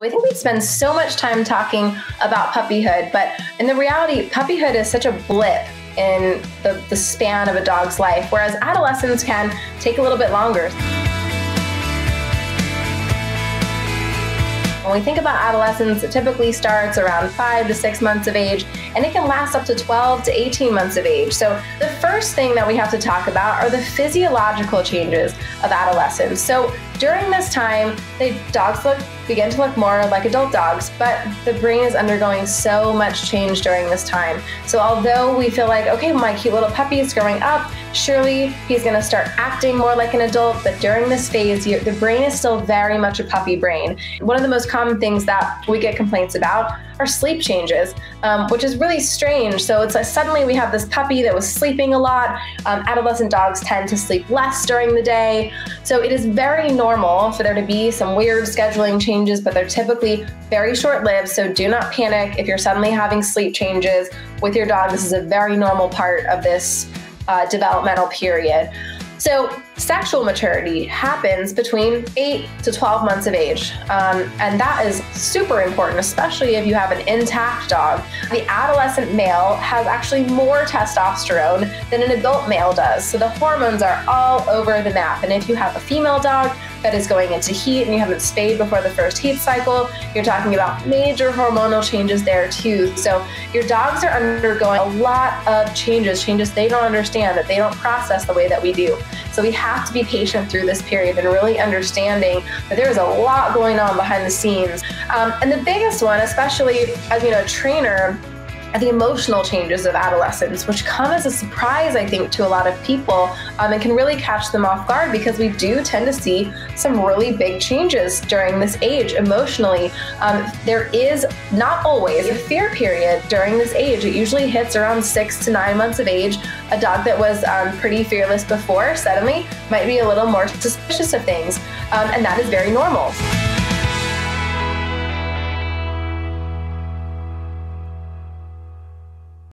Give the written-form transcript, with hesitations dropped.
I think we spend so much time talking about puppyhood, but in the reality, puppyhood is such a blip in the span of a dog's life, whereas adolescence can take a little bit longer. When we think about adolescence, it typically starts around 5 to 6 months of age, and it can last up to 12 to 18 months of age. So the first thing that we have to talk about are the physiological changes of adolescence. So during this time, dogs begin to look more like adult dogs, but the brain is undergoing so much change during this time. So although we feel like, okay, my cute little puppy is growing up, surely he's gonna start acting more like an adult, but during this phase, the brain is still very much a puppy brain. One of the most common things that we get complaints about are sleep changes, which is really strange. So it's like suddenly we have this puppy that was sleeping a lot. Adolescent dogs tend to sleep less during the day. So it is very normal for there to be some weird scheduling changes, but they're typically very short-lived. So do not panic if you're suddenly having sleep changes with your dog. This is a very normal part of this developmental period. So sexual maturity happens between 8 to 12 months of age. And that is super important, especially if you have an intact dog. The adolescent male has actually more testosterone than an adult male does. So the hormones are all over the map. And if you have a female dog that is going into heat and you haven't spayed before the first heat cycle, you're talking about major hormonal changes there too. So your dogs are undergoing a lot of changes they don't understand, that they don't process the way that we do. So we have to be patient through this period and really understanding that there is a lot going on behind the scenes. And the biggest one, especially as a trainer, are the emotional changes of adolescence, which come as a surprise, I think, to a lot of people, and can really catch them off guard because we do tend to see some really big changes during this age emotionally. There is not always a fear period during this age. It usually hits around 6 to 9 months of age. A dog that was pretty fearless before suddenly might be a little more suspicious of things, and that is very normal.